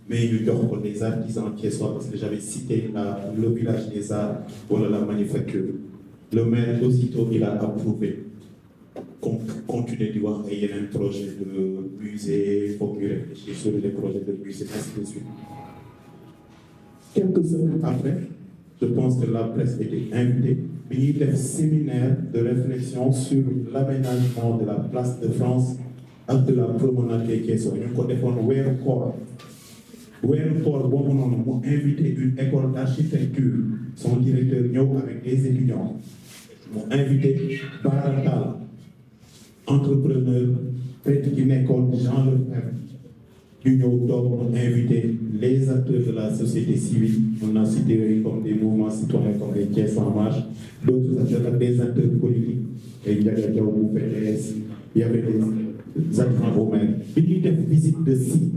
Mais ñu jox ko des artisans thiessois parce que j'avais cité le village des arts wala la manufacture. Le maire aussitôt il a approuvé qu'on continue di wax ay yeneen projet de musée, faut ñu réfléchir sur les projets de musée, ainsi de suite. Quelques semaines après, je pense que la presse était invitée bi ñuy def séminaire de réflexion sur l'aménagement de la place de France ak de la promenade des Thiessois. ñu ko defoon weeru koor boobu noonu mu invité une école d'architecture, son directeur ñëw avec des étudiants, mu invité Bara Tall, entrepreneur peut-être qui nekkoon Jean Lefebvre, ñu ñëw toog mu invité les acteurs de la société civile, on a cité comme des mouvements citoyens comme les Thiès en marche, d'autres acteurs, des acteurs politiques, et Ndiaga Diaw bu PDS, il y avait des adjoints au maire. Bi ñuy def visite de site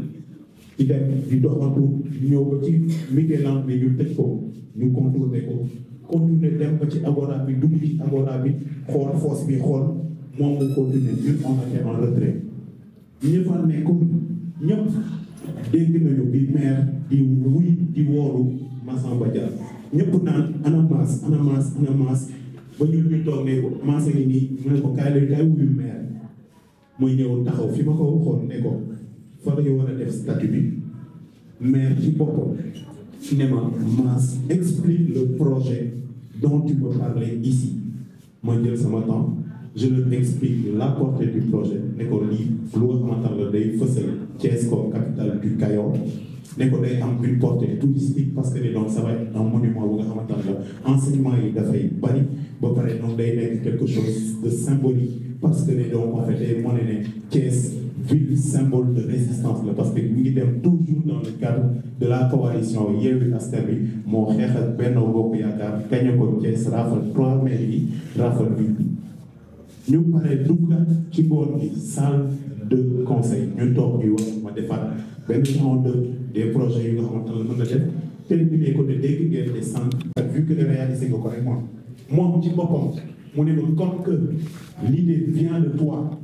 di dem di doxantu ñëw ba ci Michel-Ange bi ñu tëj ko ñu contourné ko continuer dem ba ci agora bi dugg ci agora bi xool fosse bi xool moom mu continuer ñun on était en retrait ñu fa nekkoon ñëpp dégg nañu bi maire di wuy di wooru Massamba Dia ñëpp naan ana maas ba ñun ñu toog ne maas a ngi nii mu ne ko kaay wuyu maire mooy ñëw taxaw fi ma ko waxoon ne ko fa la ñu war a def statut bi maire ci boppam ne ma Mass explique le projet dont tu peux parler ici ma jël sama temps je leur explique la portée du projet ne ko lii lu nga xamante la day fësal Thiès comme capitale du Kayor ne ko day am une portée touristique parce que donc ça va être un monument bu nga xamante la enseignement yi dafay bari ba pare donc day nekk quelque chose de symbolique parce que donc en fait day moo ne Thiès ville symbole de résistance la parce que ñu ngi dem toujours dans le cadre de la coalition Yewwi Askan Wi moo xeex ak Benno Bokk Yaakaar gañe ko Thiès raafal 3 maires yi raafal bi ñu pare duggaat ci boor bi salle de conseil ñu toog ñuy wax ma defaat benn genre des projets yu nga xamante ne mën na def terminé ko de dégg ngeen des centres ak vu que de réaliser nga correctement moom ci boppam mu ne ma comme que l'idée vient de toi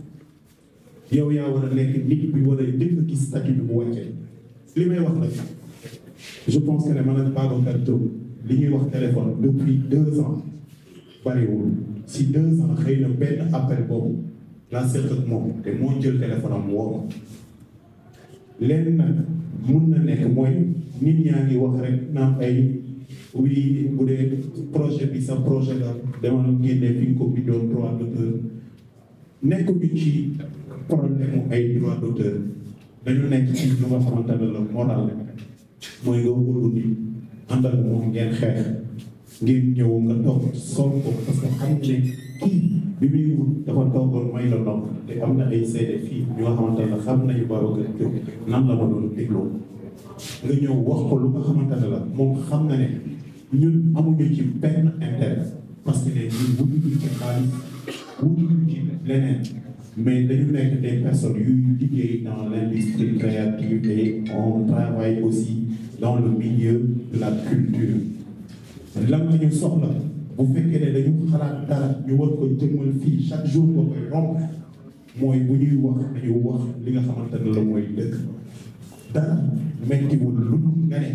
yow yaa war a nekk nit bi war a dëkk gis statut bi bu wàccee li may wax nag je pense que ne man ak Babacar Diop li ñuy wax téléphone depuis 2 ans bariwul si 2 ans xëy na benn appel boobu laa seq ak moom te moo jël téléphone am woo ma leen nag mun na nekk mooy nit ñaa ngi wax rek naan ay oui bu dee projet bi sa projet la demal génne fi nga ko bindoon droit d'auteur nekkuñu ci problème ay droit d'auteur dañu nekk ci lu nga xamante ne la moral mooy nga wóolu nit ànd ak moom ngeen xeex ngeen ñëw nga toog sol ko parce que xam ne kii bi muy wut dafa toogoon may la nopp te am na ay seede fii ñu nga xamante ne xam nañu Babacar Diop nan la ma doon dégloo nga ñëw wax ko lu nga xamante ne la moom xam na ne ñun amuñu ci benn intérêt parce que ne ñun wutuñu ci xaalis wutuñu ci leneen mais dañu nekk des personnes yuy liggéey dans l'industrie créative et on travaille aussi dans le milieu de la culture lan la ñu soxla bu fekkee ne dañu xalaat dara ñu war koy jëmmal fii chaque jour nga koy romb mooy bu ñuy wax dañu wax li nga xamante ne la mooy dëkk dara mettiwul lu dul nga ne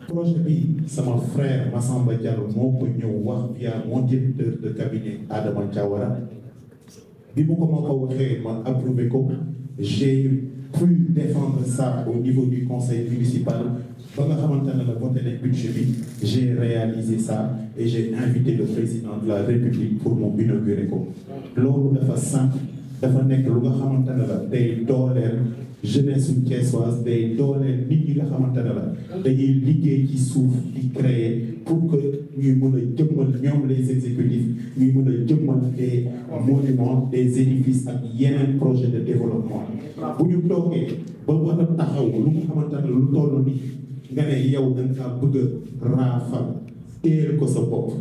projet bi sama frère Massamba Diallo moo ko ñëw wax via mon directeur de cabinet Adama Diawara bi mu ko ma ko waxee ma approuvé ko j'ai pu défendre ça au niveau du conseil municipal ba nga xamante ne la voté nañ budget bi j'ai réalisé ça et j'ai invité le président de la République pour mu inaugurer ko loolu dafa simple dafa nekk lu nga xamante ne la day dooleel jeunesse su thiessoise day dooleel nit ñi nga xamante ne la dañuy liggéey ci suuf di créer pour que ñuy mën a jëmmal ñoom les exécutifs ñuy mën a jëmmal des monuments des édifices ak yeneen projet de développement bu ñu toogee ba war a taxaw lu nga xamante ne lu toll ni nga ne yow da nga bëgg a raafal téel ko sa bopp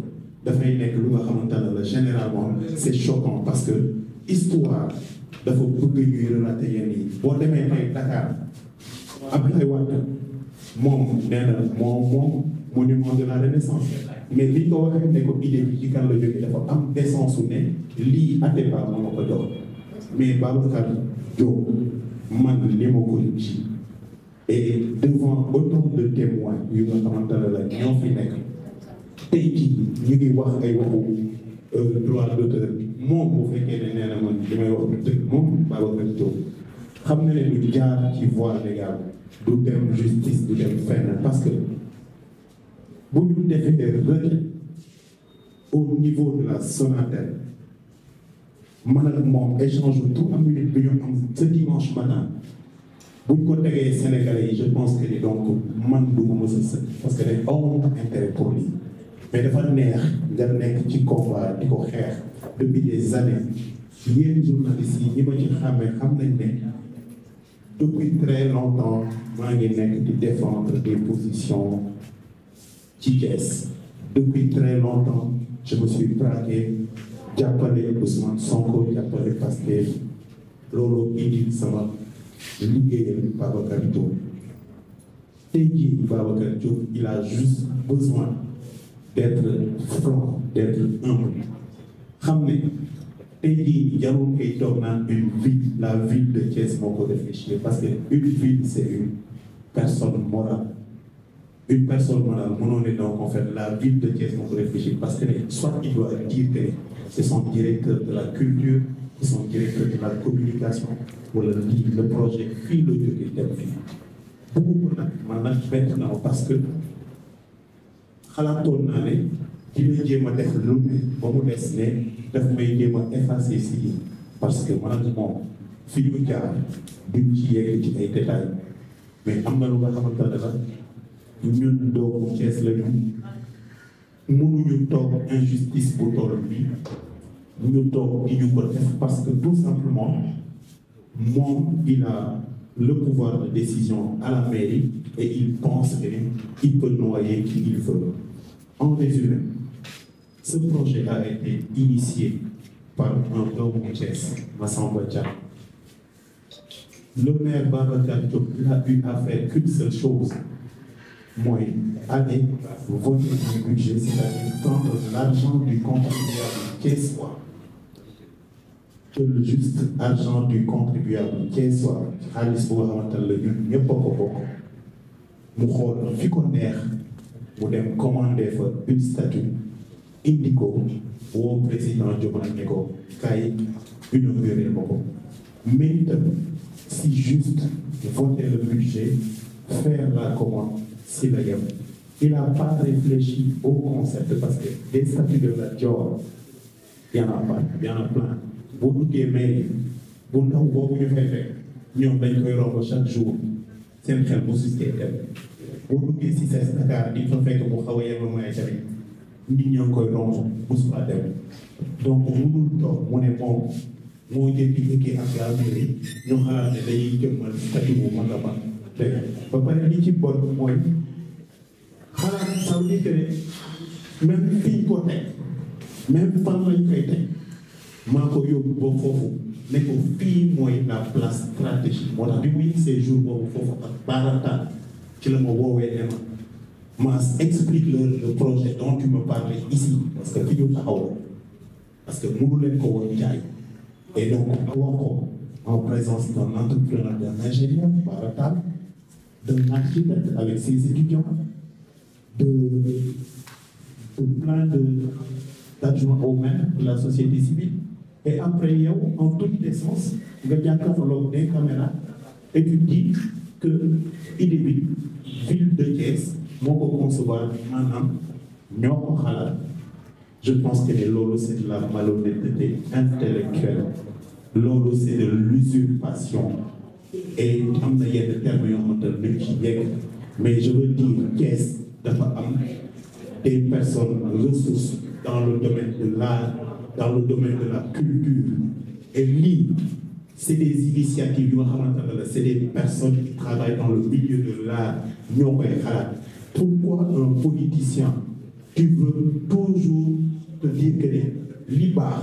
dafay nekk lu nga xamante ne la généralement c'est choquant parce que histoire dafa bëgg ñuy relater yenn yi boo demee tey Dakar Abdoulaye Wade moom nee na moom monument de la Renaissance mais li ko waxee ne ko idée bi ci kan la jógee dafa am décence su ne lii Atépa moo ma ko jox mais Babacar Diop man li ma ko ji et devant autant de témoins yu nga xamante ne la ñoo fi nekk tey jii ñu ngi wax ay waxu droit d'auteur moom bu fekkee ne nee na man li may wax dëgg moom Babacar Diop xam na ne du jaar ci voie légale du dem justice du dem fenn parce que bu ñu defee des requêtes au niveau de la Sonatel man ak moom échange tout en minute bi ñu am ce dimanche matin bu ñu ko tegee Sénégalais yi je pense que ni donc man du ma mës a sëñ parce que dañ amoon intérêt pour lii mais dafa neex nga nekk ci combat di ko xeex depuis des années yéen journalistes yi ñi ma ci xàmmee xam nañ ne depuis très longtemps maa ngi nekk di défendre des positions ci Thiès depuis très longtemps je me suis braqué jàppale Ousmane Sonko jàppale Pastef loolu indi sama liggéeyal Babacar Diop tey jii Babacar Diop il a juste besoin d'être franc d'être humble xam ne tey jii jarul koy toog naan une ville la ville de Thiès moo ko réfléchir parce que une ville c'est une personne morale mënoo ne donc en fait la ville de Thiès moo ko réfléchir parce que soit il doit dire que c'est son directeur de la culture c'est son directeur de la communication wala lii le projet fii la jógee dem fii bëggu ko nag man nag bett na parce que xalaatoon naa ne dina jéem a def lu ba mu des ne daf may jéem a effacer si parce que man ak moom fi ñu jaar duñ ci yegg ci ay détails mais am na lu nga xamante ne la ñun doomu Thiès la ñu mënuñu toog injustice bu toll bi ñu toog di ñu ko def parce que tout simplement moom il a le pouvoir de décision à la mairie et il pense qu'il peut noyer qui il veut. En résumé, ce projet a été initié par un doomu Thiès, Massamba Dia. Le maire Babacar Diop n'a eu à faire qu'une seule chose, moi, aller voter du budget, c'est-à-dire prendre l'argent du contribuable thiessois, que le juste argent du contribuable thiessois, xaalis bu nga xamante ne la ñun ñëpp a ko bokk mu xool fi ko neex mu dem commander fa une statue indi ko woo président Diomaye ne ko kaay inaugurer ma ko mais itam si juste voter le budget faire la commande si la yem il n'a pas réfléchi au concept parce que des statues de la Dior y en a pas y en a plein boo duggee mairie bu ndaw boobu ñu fay fekk ñoom dañ koy romb chaque jour seen xel bu suscité dem boo duggee si ces Dakar di fa fekk bu xaw a yem mooy tamit nit ñoo ngi koy romb bu su fa dem donc mënul toog mu ne moom moo jékki-jékki ak la mairie ñu xalaat ne dañuy jëmmal statut bu mag a mag te ba pare li ci bon mooy xalaat ça veut dire que ne même fi ñu ko teg même fan lañ koy teg maa ko yóbbu ba foofu ne ko fii mooy la place stratégique moo tax bi muy séjour boobu foofu ak baarataan ci la ma woowee ne ma explique le projet dont tu me parlais ici parce que fi ñu taxaw parce que mënu leen ko woon jaay et donc wax ko en présence d'un entrepreneur d'un ingénieur baarataan d'un architecte avec ses étudiants de plein d'adjoints au maire de la société civile. Et après, en toute décence, nga jàkkaarloog des caméras et tu dis que idée bi ville de Thiès moo ko concevoir maanaam ñoo ko xalaat. Je pense que loolu c'est de la malhonnêteté intellectuelle loolu c'est de l'usurpation et am na yenn termes yoo xamante ne ci yegg mais je veux dire Thiès dafa am des personnes ressources dans le domaine de l'art dans le domaine de la culture et lii c'est des initiatives yu nga xamante ne la c'est des personnes qui travaillent dans le milieu de l'art ñoo koy xalaat pourquoi un politicien qui veut toujours te dire que li baax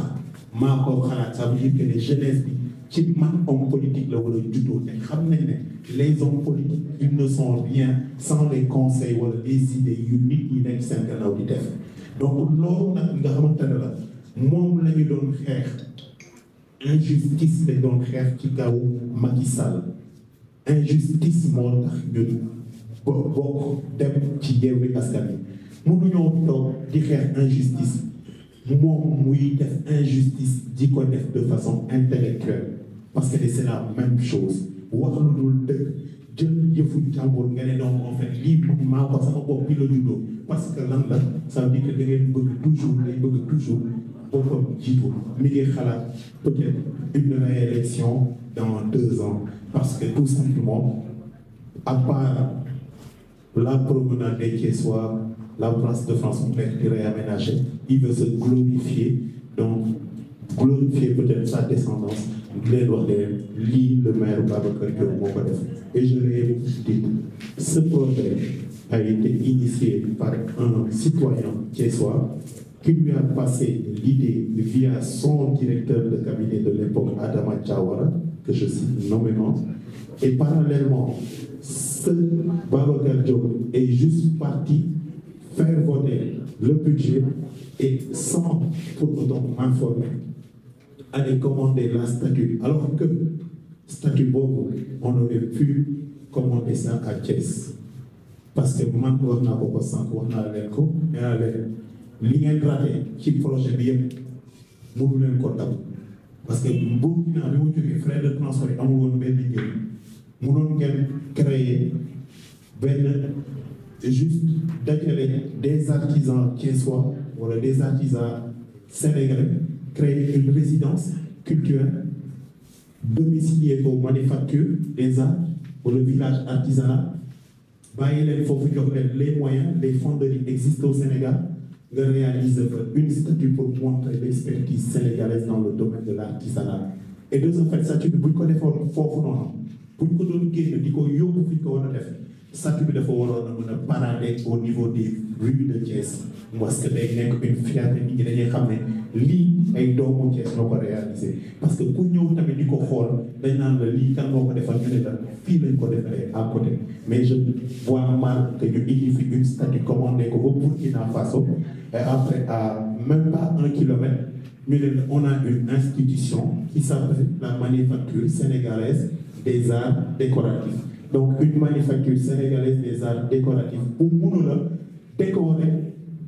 maa ko xalaat ça veut dire que les jeunesse bi ci man homme politique la war a juddoo te xam nañ ne les hommes politiques ils ne sont rien sans les conseils wala les idées yu nit ñi nekk seen gannaaw di def donc loolu nag nga xamante ne la moom la ñu doon xeex injustice lañ doon xeex ci kaw Macky Sall injustice moo tax ñun bokk dem ci Yewwi Askan Wi mënuñoo toog di xeex injustice moom muy def injustice di ko def de façon intellectuelle parce que c'est la même chose wax lu dul dëgg jël yëfu jàmbur nga ne donc en fait lii maa ko sama bopp bi la juddoo parce que lan la ça veut dire que da ngeen bëgg toujours boppam jiitu mi ngi xalaat peut-être une réélection dans 2 ans parce que tout simplement à part la promenade des Thiessois la place de France mu nekk di réaménager il veut se glorifier donc glorifier peut-être sa descendance leen wax de lii le maire Babacar Diop moo ko def et je l'ai dit ce projet a été initié par un citoyen thiessois qui lui a passé l'idée via son directeur de cabinet de l'époque Adama Diawara que je cite nommément et parallèlement ce Babacar Diop est juste parti faire voter le budget et sans pour autant m'informer aller commander la statue alors que statue boobu on aurait pu commander ça à Thiès parce que man wax naa ko sànq wax naa leen ko nee naa leen li ngeen raté ci projet bi yëpp mënu leen ko dab parce que boobu naa bi mu jógee frais de transport yi amul woon benn njëriñ mënoon ngeen créer benn juste dajale des artisans thiessois wala des artisans sénégalais créer une résidence culturelle domiciliée aux manufactures des arts pour le village artisanal bàyyi leen foofu jox leen les moyens les fonderies existent au Sénégal nga réaliser une statue pour montrer l'expertise sénégalaise dans le domaine de l'artisanat et de ce fait statue bi bu ñu ko defoon foofu noonu bu ñu ko doon génn di ko yóbbu fi ñu ko war a def statue bi dafa waroon a mën a parader au niveau des rues de Thiès parce que day nekk une fierté nit ñi dañuy xam ne lii ay doomu Thiès ñoo ko réalisé parce que ku ñëw tamit di ko xool dañ naan la lii kan moo ko defal ñu ne la fii lañ ko defaree à côté mais je vois mal que ñu indi fi une statue commandée ko ba Burkina Faso et après à même pas 1 kilomètre ñu ne on a une institution qui s'appelle la manufacture sénégalaise des arts décoratifs donc une manufacture sénégalaise des arts décoratifs bu mënu la décorer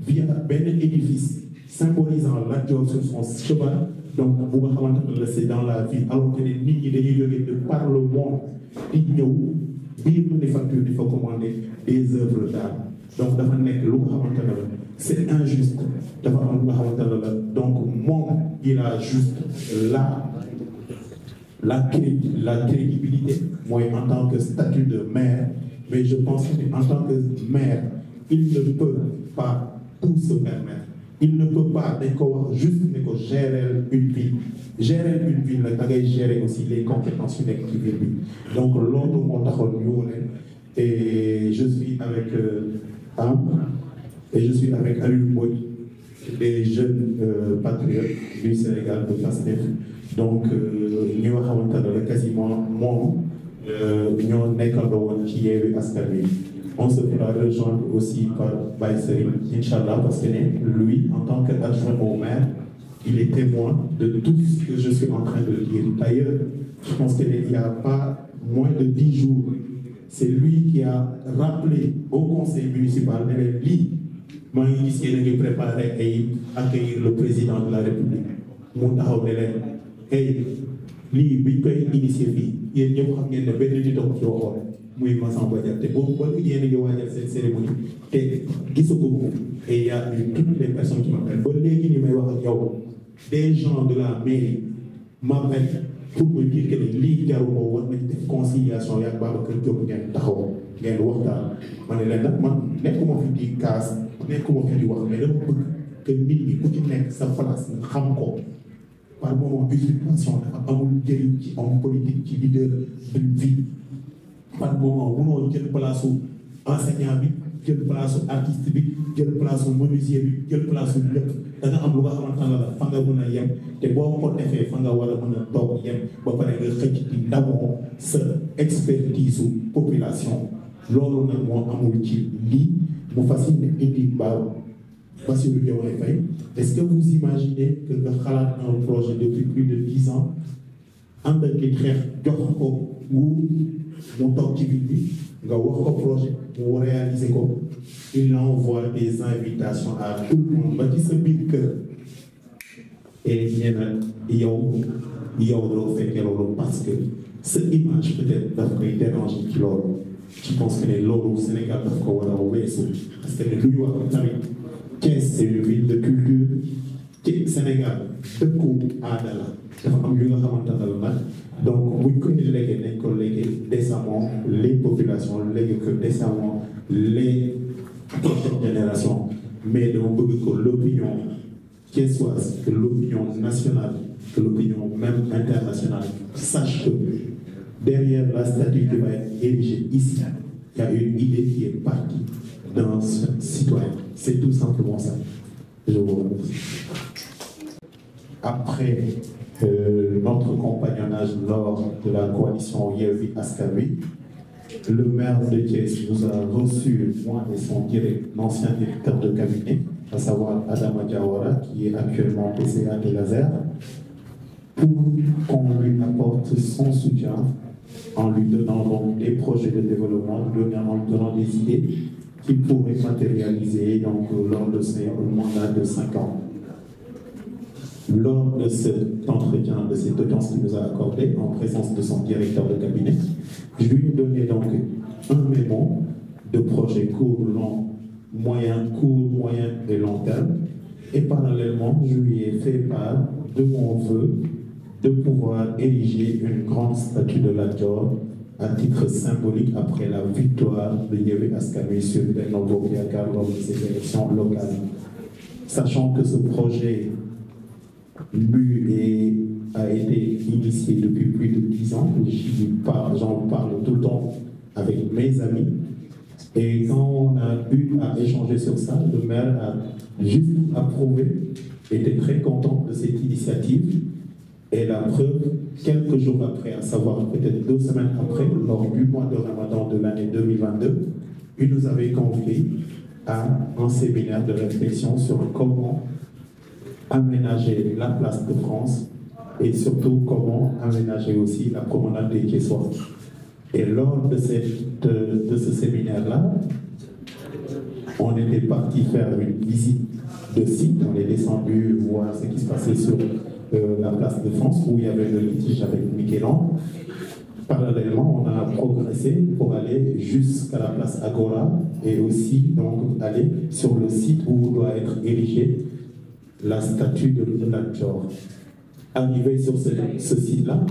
via benn édifice symbolisant Lat Dior sur son cheval donc bu nga xamante ne la c'est dans la ville alors que nit ñi dañuy jógee de par le monde di ñëw biir manufacture di fa commander des œuvres d'art donc dafa nekk lu nga xamante ne la c'est injuste dafa am lu nga xamante ne la donc moom il a juste la crédibilité mooy en tant que statut de maire mais je pense que en tant que maire il ne peut pas tout se permettre il ne peut pas dañ ko wax juste ne ko gérer une ville nag da ngay gérer aussi les compétences yu nekk ci biir bi donc loolu moo taxoon ñu wone et je suis avec Aliou Mbodj des jeunes patriotes du Sénégal de Pastef donc ñi nga xamante ne la quasiment moom ñoo nekkandoo woon ci Yewwi Askan Wi on se fera rejoindre aussi par Baye Serigne Inch'Allah parce que lui en tant qu'adjoint au maire il est témoin de tout ce que je suis en train de dire d'ailleurs je pense qu'il n'y a pas moins de 10 jours c'est lui qui a rappelé au conseil municipal ne leen lii maa ngi gis yéen a ngi préparé ay accueillir le président de la République mu taxaw ne leen hey lii biñ koy initier fii yéen ñëpp xam ngeen ne benn nit a ko ci waxoon muy Massamba Diagne te boobu ba léegi yéen a ngi waajal seen cérémonie te gisagu ko et il y a eu toutes les personnes qui m'appellent ba léegi ni may wax ak yow des gens de la mairie m'appellent pour me dire que ne lii jaru ko war nañ def conciliation yaa Babacar Diop ngeen taxaw ngeen waxtaan ma ne leen nag man nekkuma fi di kaas nekkuma fi di wax mais dama bëgg que nit ñi ku ci nekk sa place nga xam ko par moment usurpation dafa amul njëriñ ci homme politique ci leader d'une ville par moment munoo jël place enseignant bi jël place artiste bi jël place menuisier bi jël place lépp da nga am lu nga xamante ne la fa nga mën a yem te boo ko defee fa nga war a mën a toog yem ba pare nga xëcc di ndamoo sa expertise population loolu nag moo amul ci lii mu fascine indi Bassirou Diomaye Faye. Est-ce que vous imaginez que nga xalaat un projet depuis plus de 10 ans ànd ak xeex jox ko mu toog ci biir bi nga wax ko projet mu réaliser ko il envoie des invitations à tout le monde ba ci sa biir kër et nee na yow doo fekkee loolu parce que sa image peut-être daf koy déranger ci loolu je pense que ne loolu Sénégal daf ko war a weesu parce que ne lu ñu wax tamit Thiès c'est une ville de culture ci Sénégal dëkku aada la dafa am yu nga xamante ne la donc buñ ko légué nañ ko légué décemment les populations légué que décemment les prochaines générations mais dama bëgg ko l'opinion thiessoise que l'opinion nationale que l'opinion même internationale sache que derrière la statue qui va être érigée ici il y a une idée qui est partie d'un citoyen c'est tout simplement ça je vous remercie. Après notre compagnonnage lors de la coalition Yewwi Askan Wi, le maire de Thiès nous a reçu, moi et son ancien directeur de cabinet, à savoir Adama Diawara, qui est actuellement PCA de Laser, pour qu'on lui apporte son soutien en lui donnant donc des projets de développement, en lui donnant des idées qu'il pourrait matérialiser donc, lors de son mandat de 5 ans. Lors de cet entretien, de cette audience qu'il nous a accordée, en présence de son directeur de cabinet, je lui ai donné donc un mémo de projet court, long, moyen et long terme. Et parallèlement, je lui ai fait part de mon vœu de pouvoir ériger une grande statue de Lat Dior à titre symbolique après la victoire de Yewwi Askan Wi sur Benno Bokk Yakaar lors de ces élections locales. Sachant que ce projet a été initié depuis plus de 10 ans. J'en parle tout le temps avec mes amis. Et quand on a eu à échanger sur ça, le maire a juste approuvé, était très content de cette initiative. Et la preuve, quelques jours après, à savoir peut-être 2 semaines après, lors du mois de Ramadan de l'année 2022, il nous avait conviés à un séminaire de réflexion sur comment aménager la place de France et surtout comment aménager aussi la promenade des Thiessois. Et lors de ce séminaire-là, on était parti faire une visite de site, on est descendu voir ce qui se passait sur la place de France où il y avait le litige avec Miquelon. Parallèlement, on a progressé pour aller jusqu'à la place Agora et aussi donc aller sur le site où doit être érigée la statue de Lat Dior. Arrivé sur ce site-là,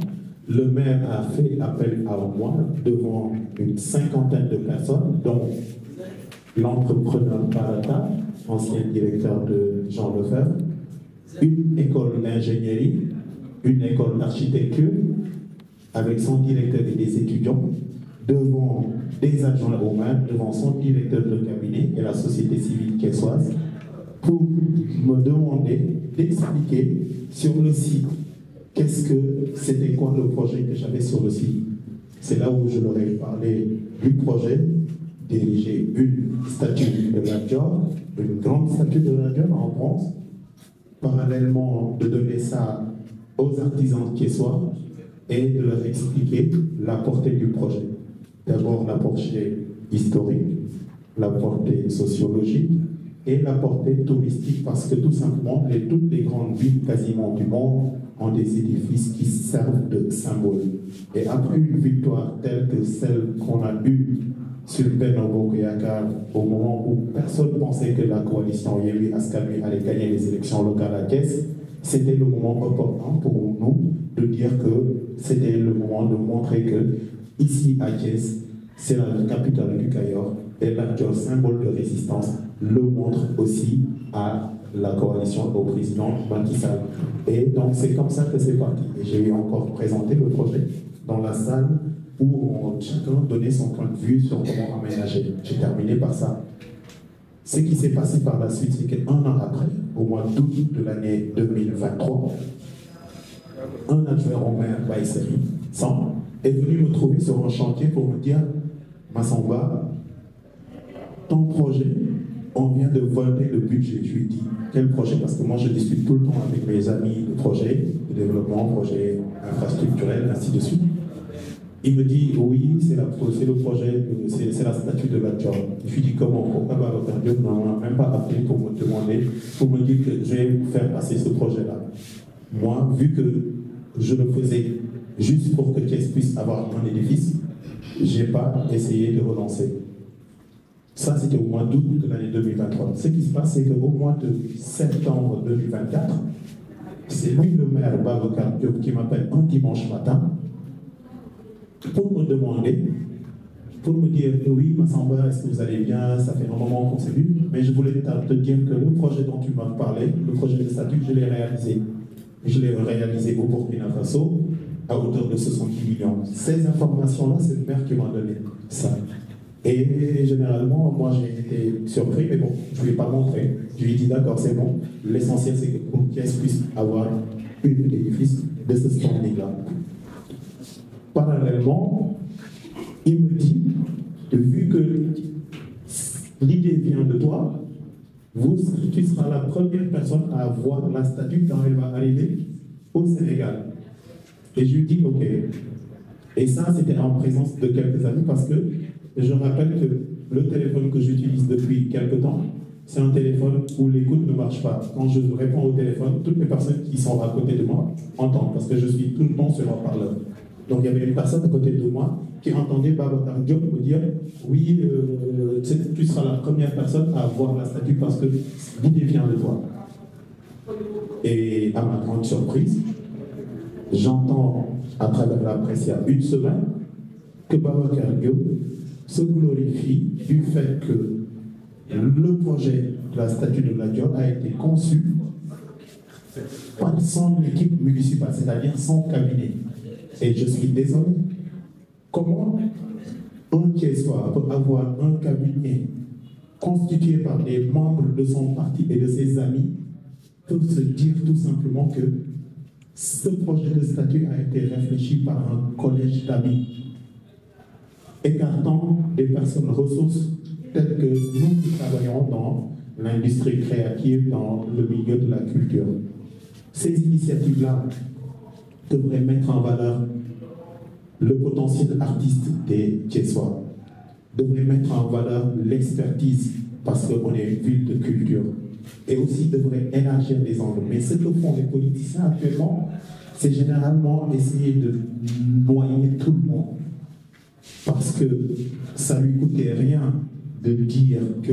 le maire a fait appel à moi devant une 50aine de personnes, dont l'entrepreneur Barata, ancien directeur de Jean Lefebvre, une école d'ingénierie, une école d'architecture, avec son directeur et des étudiants, devant des adjoints au maire, devant son directeur de cabinet et la société civile thiessoise, pour me demander d'expliquer sur le site c'était quoi le projet que j'avais sur le site. C'est là où je leur ai parlé du projet d'ériger une statue de Lat Dior, une grande statue de Lat Dior en bronze, parallèlement de donner ça aux artisans thiessois et de leur expliquer la portée du projet. D'abord la portée historique, la portée sociologique, et la portée touristique, parce que tout simplement, toutes les grandes villes quasiment du monde ont des édifices qui servent de symboles. Et après une victoire telle que celle qu'on a eue sur Benno Bokk Yakaar, au moment où personne ne pensait que la coalition Yewwi Askan Wi allait gagner les élections locales à Thiès, c'était le moment opportun pour nous de dire que c'était le moment de montrer que ici à Thiès, c'est la capitale du Cayor, et Lat Dior, symbole de résistance, le montre aussi à la coalition au président Macky Sall. Et donc c'est comme ça que c'est parti. Et j'ai eu encore présenté le projet dans la salle où chacun donnait son point de vue sur comment aménager. J'ai terminé par ça. Ce qui s'est passé par la suite, c'est qu'un an après, au mois d'août de l'année 2023, un adjoint au maire Baïseri, est venu me trouver sur un chantier pour me dire « Massamba, ton projet, on vient de voter le budget. » Je lui dis « Quel projet ?» Parce que moi, je discute tout le temps avec mes amis de projet, de développement, projet infrastructurel, ainsi de suite. Il me dit, oui, c'est le projet, c'est la statue de la job. Je lui dis, comment? Pourquoi Babacar Diop n'a même pas appelé pour me demander, pour me dire que je vais faire passer ce projet-là. Moi, vu que je le faisais juste pour que Thiès puisse avoir un édifice, je n'ai pas essayé de relancer. Ça, c'était au mois d'août de l'année 2023. Ce qui se passe, c'est qu'au mois de septembre 2024, c'est lui, le maire Babacar Diop, qui m'appelle un dimanche matin, pour me demander, pour me dire oui, Massamba, est-ce que vous allez bien? Ça fait un moment qu'on s'est vu, mais je voulais te dire que le projet dont tu m'as parlé, le projet de statut, je l'ai réalisé. Je l'ai réalisé au Burkina Faso à hauteur de 70 millions. Ces informations-là, c'est le maire qui m'a donné ça. Et généralement, moi j'ai été surpris, mais bon, je ne lui ai pas montré. Je lui ai dit d'accord, c'est bon. L'essentiel, c'est que pour Thiès puisse avoir un édifice de ce standing-là. Parallèlement, il me dit, vu que l'idée vient de toi, tu seras la première personne à avoir la statue quand elle va arriver au Sénégal. Et je lui dis, ok. Et ça, c'était en présence de quelques amis parce que je rappelle que le téléphone que j'utilise depuis quelques temps, c'est un téléphone où l'écoute ne marche pas. Quand je réponds au téléphone, toutes les personnes qui sont à côté de moi entendent parce que je suis tout le temps sur un parleur. Donc il y avait une personne à côté de moi qui entendait Babacar Diop me dire oui, tu seras la première personne à voir la statue parce que l'idée vient de toi. Et à ma grande surprise, j'entends à travers la presse il y a une semaine que Babacar Diop se glorifie du fait que le projet de la statue de la Diop a été conçu par son équipe municipale, c'est-à-dire son cabinet. Et je suis désolé. Comment un Thiessois peut avoir un cabinet constitué par des membres de son parti et de ses amis peut se dire tout simplement que ce projet de statut a été réfléchi par un collège d'amis, écartant des personnes ressources telles que nous qui travaillons dans l'industrie créative, dans le milieu de la culture. Ces initiatives-là devrait mettre en valeur le potentiel artiste des Thiessois, devrait mettre en valeur l'expertise parce qu'on est une ville de culture et aussi devrait élargir les angles. Mais ce que font les politiciens actuellement, c'est généralement essayer de noyer tout le monde parce que ça ne lui coûtait rien de dire que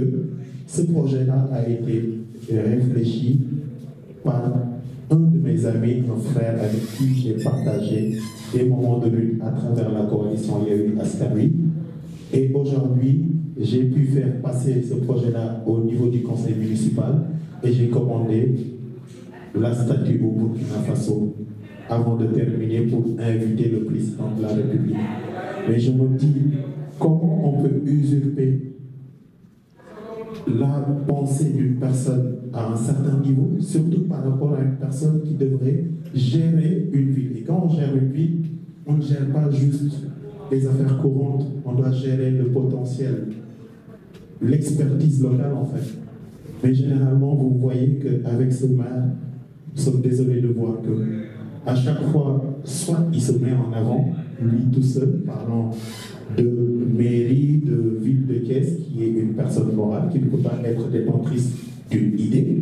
ce projet-là a été réfléchi par un de mes amis, un frère avec qui j'ai partagé des moments de lutte à travers la coalition Yewwi Askan Wi. Et aujourd'hui, j'ai pu faire passer ce projet-là au niveau du conseil municipal et j'ai commandé la statue au Burkina Faso avant de terminer pour inviter le président de la République. Mais je me dis, comment on peut usurper la pensée d'une personne à un certain niveau, surtout par rapport à une personne qui devrait gérer une ville. Et quand on gère une ville, on ne gère pas juste les affaires courantes, on doit gérer le potentiel, l'expertise locale en fait. Mais généralement, vous voyez qu'avec ce maire, nous sommes désolés de voir que à chaque fois, soit il se met en avant, lui tout seul, parlant de mairie, de ville de Thiès, qui est une personne morale, qui ne peut pas être détentrice d'une idée,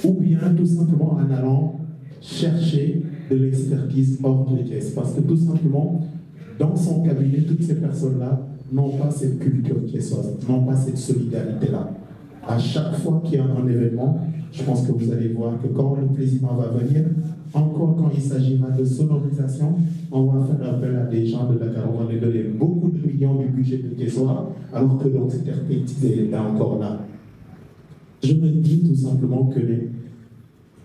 ou bien tout simplement en allant chercher de l'expertise hors de Thiès. Parce que tout simplement, dans son cabinet, toutes ces personnes-là n'ont pas cette culture thiessoise, n'ont pas cette solidarité-là. À chaque fois qu'il y a un événement, je pense que vous allez voir que quand le président va venir, encore quand il s'agira de sonorisation, on va faire appel à des gens de Dakar, on va lui donner beaucoup de millions du budget de Thiessois, alors que donc cette expertise est encore là. Je me dis tout simplement que les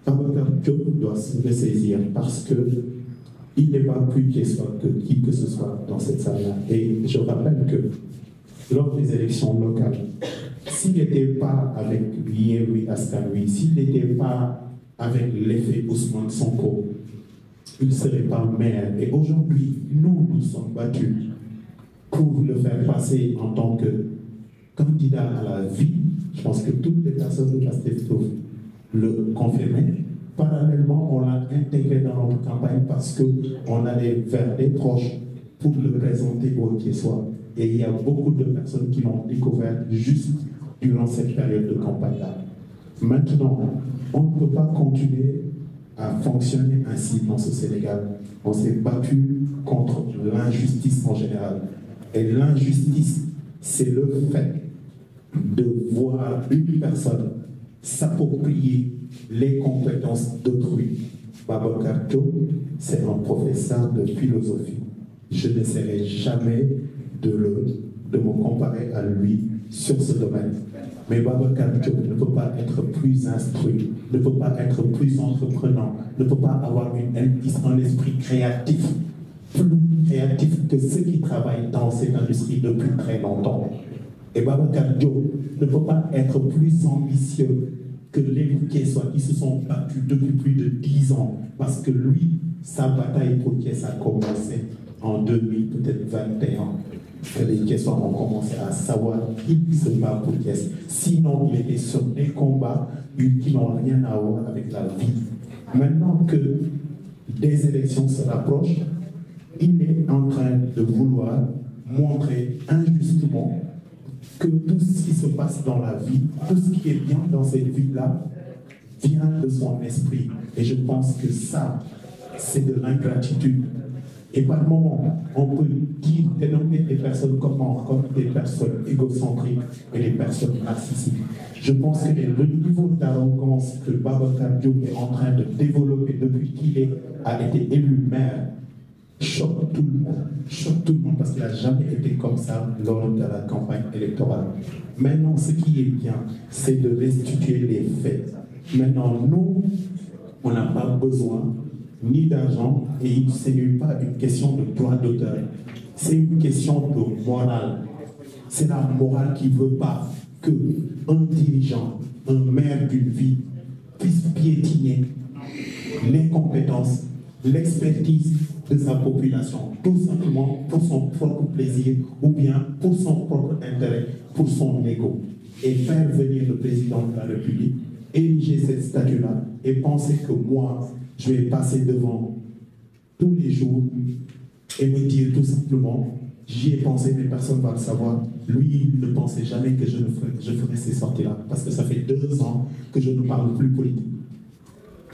Babacar Diop doit se ressaisir parce qu'il n'est pas plus Thiessois que qui que ce soit dans cette salle-là. Et je rappelle que lors des élections locales, s'il n'était pas avec Yewwi Askan Wi, s'il n'était pas avec l'effet Ousmane Sonko, il ne serait pas maire. Et aujourd'hui, nous sommes battus pour le faire passer en tant que candidat à la vie. Je pense que toutes les personnes de Pastef peuvent le confirmer. Parallèlement, on l'a intégré dans notre campagne parce qu'on allait vers des proches pour le présenter au Thiessois. Et il y a beaucoup de personnes qui l'ont découvert juste durant cette période de campagne-là. Maintenant, on ne peut pas continuer à fonctionner ainsi dans ce Sénégal. On s'est battu contre l'injustice en général. Et l'injustice, c'est le fait de voir une personne s'approprier les compétences d'autrui. Babacar Diop, c'est un professeur de philosophie. Je n'essaierai jamais de me comparer à lui sur ce domaine. Mais Babacar Diop ne peut pas être plus instruit, ne peut pas être plus entreprenant, ne peut pas avoir un esprit créatif, plus créatif que ceux qui travaillent dans cette industrie depuis très longtemps. Et Babacar Diop ne peut pas être plus ambitieux que les Thiessois qui se sont battus depuis plus de 10 ans. Parce que lui, sa bataille pour Thiès a commencé en 2000, peut-être 21. Que les Thiessois ont commencé à savoir qui se bat pour Thiès. Sinon, il était sur des combats qui n'ont rien à voir avec la vie. Maintenant que des élections se rapprochent, il est en train de vouloir montrer injustement que tout ce qui se passe dans la vie, tout ce qui est bien dans cette vie-là, vient de son esprit. Et je pense que ça, c'est de l'ingratitude. Et par moment, on peut dire, dénommer des personnes comme des personnes égocentriques et des personnes narcissiques. Je pense que le niveau d'arrogance que Babacar Diop est en train de développer depuis qu'il a été élu maire choque tout le monde parce qu'il n'a jamais été comme ça lors de la campagne électorale. Maintenant, ce qui est bien, c'est de restituer les faits. Maintenant, nous, on n'a pas besoin ni d'argent, et ce n'est pas une question de droit d'auteur, c'est une question de morale. C'est la morale qui ne veut pas qu'un dirigeant, un maire d'une ville, puisse piétiner les compétences, l'expertise de sa population, tout simplement pour son propre plaisir ou bien pour son propre intérêt, pour son ego. Et faire venir le président de la République, ériger cette statue-là et penser que moi, je vais passer devant tous les jours et me dire tout simplement, j'y ai pensé, mais personne ne va le savoir. Lui, il ne pensait jamais que je ferais ces sorties-là, parce que ça fait 2 ans que je ne parle plus politique.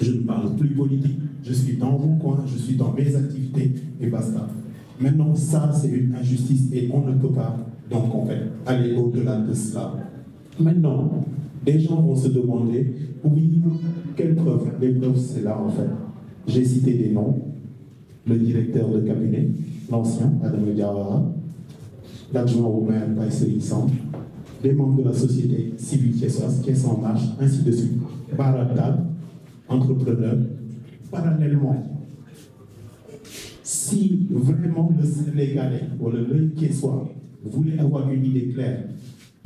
Je ne parle plus politique, je suis dans mon coin, je suis dans mes activités et basta. Maintenant, ça, c'est une injustice et on ne peut pas, donc en fait, aller au-delà de cela. Maintenant, des gens vont se demander, oui, quelles preuves? Les preuves, c'est là en fait. J'ai cité des noms, le directeur de cabinet, l'ancien, Adam Diawara, l'adjoint au maire, Baïseri Sam, des membres de la société civile thiessoise, Thiès en marche, ainsi de suite. Baratal, entrepreneur, parallèlement. Si vraiment le Sénégalais ou le Thiessois voulait avoir une idée claire,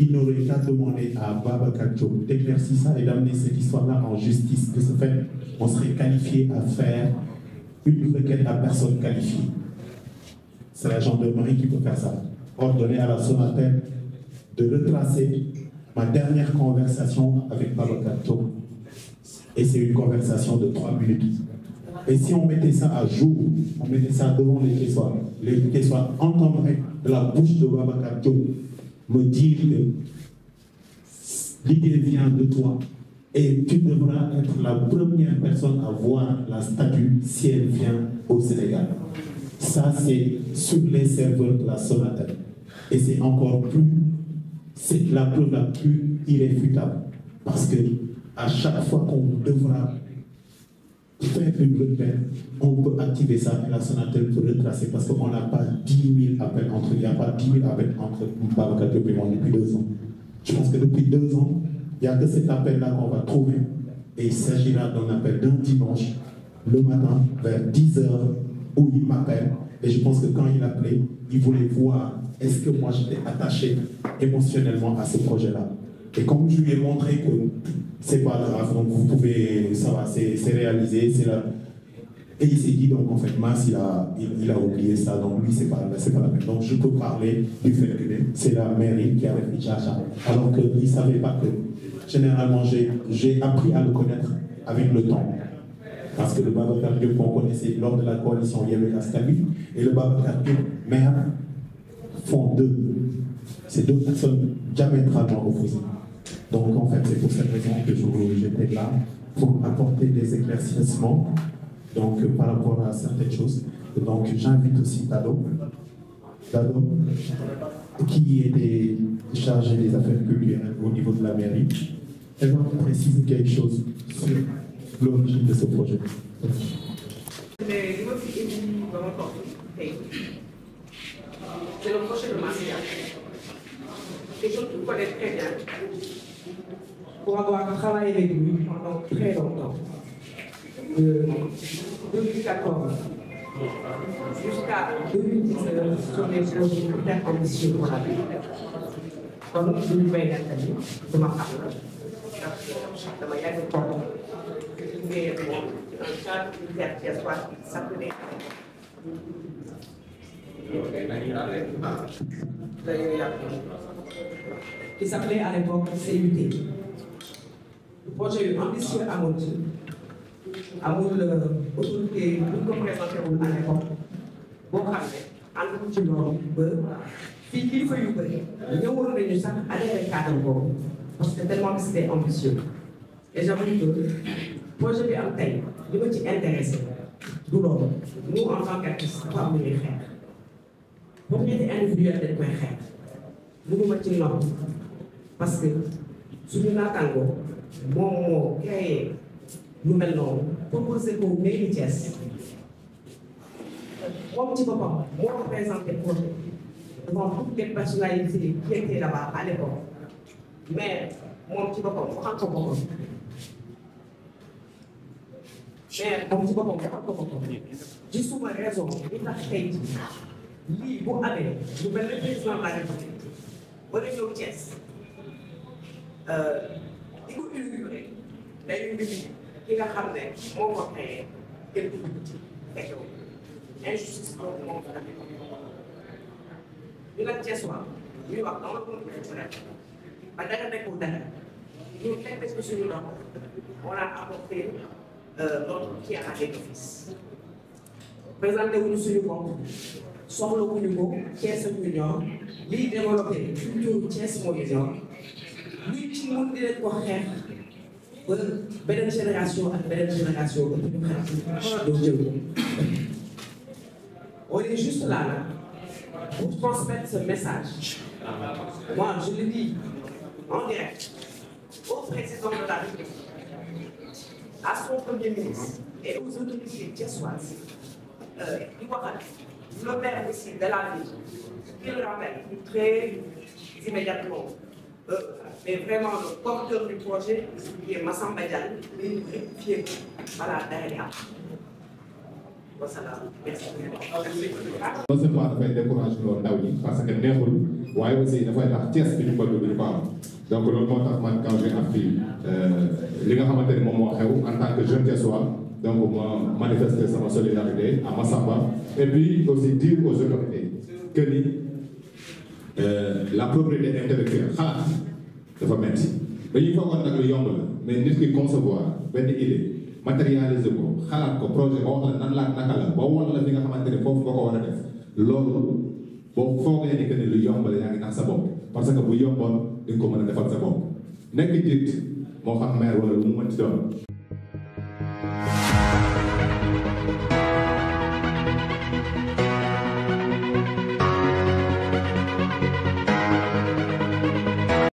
il n'aurait qu'à demander à Babacar Diop d'éclaircir ça et d'amener cette histoire-là en justice. De ce fait, on serait qualifié à faire une requête à personne qualifiée. C'est la gendarmerie qui peut faire ça. Ordonner à la Sonatel de retracer ma dernière conversation avec Babacar Diop. Et c'est une conversation de 3 minutes. Et si on mettait ça à jour, on mettait ça devant les Thiessois entendrait de la bouche de Babacar Diop me dire que l'idée vient de toi et tu devras être la première personne à voir la statue si elle vient au Sénégal. Ça, c'est sur les serveurs de la Sonatel. Et c'est encore plus, c'est la preuve la plus irréfutable. Parce que à chaque fois qu'on devra faire une requête, on peut activer ça et la Sonatel peut retracer parce qu'on n'a pas 10 000 appels entre, il n'y a pas 10 000 appels entre Babacar Diop et moi depuis 2 ans. Je pense que depuis 2 ans, il n'y a que cet appel-là qu'on va trouver et il s'agira d'un appel d'un dimanche, le matin, vers 10h, où il m'appelle et je pense que quand il appelait, il voulait voir est-ce que moi j'étais attaché émotionnellement à ce projet-là. Et comme je lui ai montré que c'est pas grave, donc vous pouvez, ça va, c'est réalisé, c'est là. Et il s'est dit, donc en fait, Mas, il a oublié ça, donc lui, c'est pas la peine. Donc je peux parler du fait que c'est la mairie qui a réfléchi à ça. Alors qu'il ne savait pas que, généralement, j'ai appris à le connaître avec le temps. Parce que le Babacar Diop qu'on connaissait lors de la coalition Yewwi Askan Wi et le Babacar Diop maire font c'est deux personnes diamétralement opposées. Donc en fait, c'est pour cette raison que j'étais là pour apporter des éclaircissements donc, par rapport à certaines choses. Donc j'invite aussi Dado, qui était chargé des affaires culturelles au niveau de la mairie. Elle va préciser quelque chose sur l'origine de ce projet. C'est le projet de Massia. Et je le connais très bien pour avoir travaillé avec lui pendant très longtemps. De 2014 jusqu'à 2019 sur les projets hyper ambitieux pour la ville. Comme je lui mets Nathalie, de ma part. De ma yard de temps. Mais un cadre militaire qui s'appelait. Qui s'appelait à l'époque CUT. Le projet ambitieux à Montu. Amul autorité bu ñu ko présenté wul à l'époque boo xam ne ànd ci loolu ba fii kilifa yu bëri ñëwoon nañu sax adhéré cadre boobu parce que tellement que c'était ambitieux. Et j'avoue que projet bi am tey li ma ci intéressé du loolu nous en tant qu'artiste dafa am lu ñuy xeex propriété individuelle dañ koy xeex mënuma ci nopp parce que suñu naataangoo moom moo créé lu mel noonu proposé ko mairie Thiès moom ci boppam moo représenté projet devant toutes les personnalités qui étaient là-bas à l'époque mais moom ci boppam waxal ko boppam ci suma raison li tax tey lii bu amee lu mel ne président de la République wala ñëw Thiès di ko inauguré dañuy mbir ki nga xam ne moo ko créé kenn du ci fekkewul injustice boobu moom la ñu nag Thiès waa ñuy wax dans le contexte culturel ba dara nekkul dara ñu teg ko suñu loxo on a apporté notre pierre à l'édifice présenté wuñu suñu bopp soxla wuñu ko Thiès ak ñu ñor liy développé culture Thiès moo ñu ñor luy ci mun di leen ko xeex ba beneen génération ak beneen génération ba ñu xeex doo jël ko. On est juste là pour transmettre ce message. Moi, je le dis en direct au président de la République, à son premier ministre et aux autorités thiessoises. Le maire aussi de la ville, qui le rappelle très immédiatement. Mais vraiment, le porteur du projet, qui est Massamba Diagne, il est rectifié à la derrière. non seulement dafay découragé loolu ndaw ñi parce que neexul waaye aussi dafay tax Thiès bi ñu bëgg duñu ko am donc loolu moo tax man quand j'ai appris li nga xamante ni moom moo xew en tant que jeune Thiessois donc ma manifester sama solidarité à Massamba et puis aussi dire aux autorités que ni la propriété intellectuelle xalaat dafa metti dañuy foogoon nag lu yomb la mais nit ki concevoir benn idée matérialiser ko xalaat ko projet ba wax la nan la naka la ba won la fi nga xamante ne foofu nga ko war a def loolu boo foogee ni que ne lu yomb la yaa ngi nax sa bopp parce que bu yomboon di nga ko mën a defal sa bopp nekk jiit moo xam maire wala lu mu mënti doon